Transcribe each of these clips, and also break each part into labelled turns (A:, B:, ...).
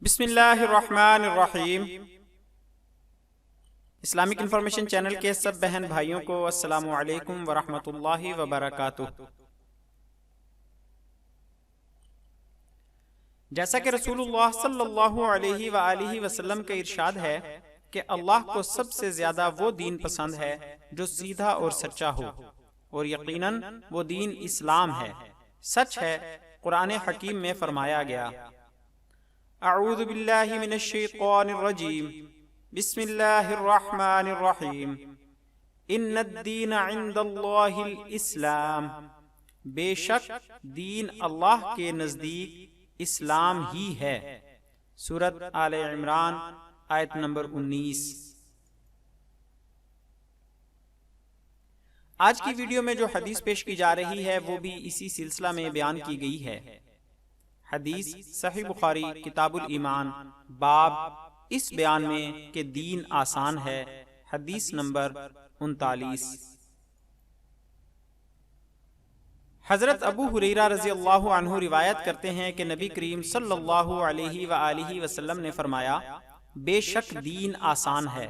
A: بسم اللہ الرحمن الرحیم۔ اسلامک انفارمیشن چینل کے سب بہن بھائیوں کو السلام علیکم ورحمۃ اللہ وبرکاتہ۔ جیسا کہ رسول اللہ صلی اللہ علیہ وآلہ وسلم کا ارشاد ہے کہ اللہ کو سب سے زیادہ وہ دین پسند ہے جو سیدھا اور سچا ہو، اور یقیناً وہ دین اسلام ہے۔ سچ ہے، قرآن حکیم میں فرمایا گیا، اعوذ باللہ من الشیطان الرجیم، بسم اللہ الرحمن الرحیم، ان الدین عند اللہ الاسلام، بے شک دین اللہ کے نزدیک اسلام ہی ہے۔ سورۃ آل عمران آیت نمبر 19۔ آج کی ویڈیو میں جو حدیث پیش کی جا رہی ہے وہ بھی اسی سلسلہ میں بیان کی گئی ہے۔ حدیث صحیح بخاری کتاب الایمان، باب اس بیان میں کہ دین آسان ہے، حدیث نمبر 39۔ حضرت ابو ہریرہ رضی اللہ عنہ روایت کرتے ہیں کہ نبی کریم صلی اللہ علیہ وآلہ وسلم نے فرمایا، بے شک دین آسان ہے،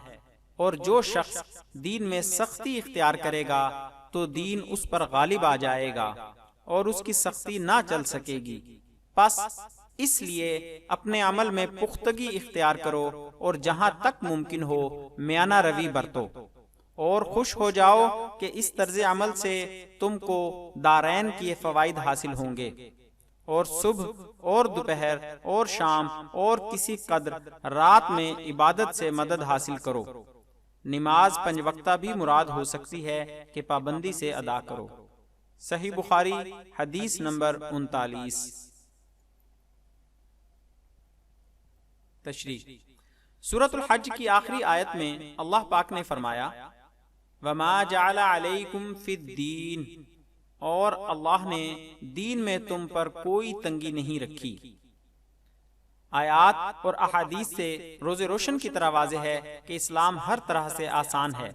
A: اور جو شخص دین میں سختی اختیار کرے گا تو دین اس پر غالب آ جائے گا اور اس کی سختی نہ چل سکے گی۔ پس اس لیے اپنے عمل میں پختگی اختیار کرو اور جہاں تک ممکن ہو میانہ روی برتو، اور خوش ہو جاؤ کہ اس طرز عمل سے تم کو دارین کی فوائد حاصل ہوں گے، اور صبح اور دوپہر اور شام اور کسی قدر رات میں عبادت سے مدد حاصل کرو۔ نماز 5 وقتہ بھی مراد ہو سکتی ہے کہ پابندی سے ادا کرو۔ صحیح بخاری حدیث نمبر 39۔ تشریح۔ سورۃ الحج کی آخری آیت میں اللہ پاک نے فرمایا، وَمَا جَعَلَ عَلَيْكُمْ فِي الدِّينِ، اور اللہ نے دین میں تم پر کوئی تنگی نہیں رکھی۔ آیات اور احادیث سے روز روشن کی طرح واضح ہے کہ اسلام ہر طرح سے آسان ہے۔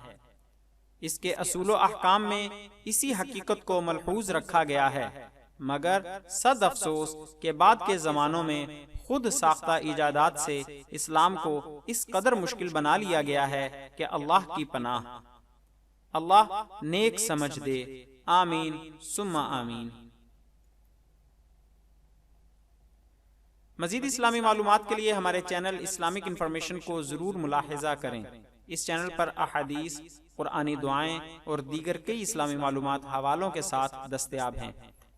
A: اس کے اصول و احکام میں اسی حقیقت کو ملحوظ رکھا گیا ہے، مگر صد افسوس کہ بعد کے زمانوں میں خود ساختہ ایجادات سے اسلام کو اس قدر مشکل بنا لیا گیا ہے کہ اللہ کی پناہ۔ اللہ نیک سمجھ دے، آمین ثم آمین۔ مزید اسلامی معلومات کے لیے ہمارے چینل اسلامک انفارمیشن کو ضرور ملاحظہ کریں۔ اس چینل پر احادیث، قرآنی دعائیں اور دیگر کئی اسلامی معلومات حوالوں کے ساتھ دستیاب ہیں۔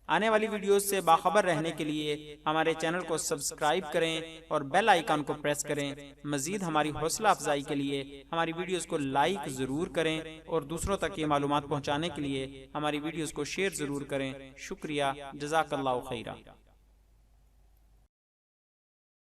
A: آنے والی ویڈیوز سے باخبر رہنے کے لیے ہمارے چینل کو سبسکرائب کریں اور بیل آئیکن کو پریس کریں۔ مزید ہماری حوصلہ افزائی کے لیے ہماری ویڈیوز کو لائک ضرور کریں، اور دوسروں تک یہ معلومات پہنچانے کے لیے ہماری ویڈیوز کو شیئر ضرور کریں۔ شکریہ، جزاک اللہ خیرہ۔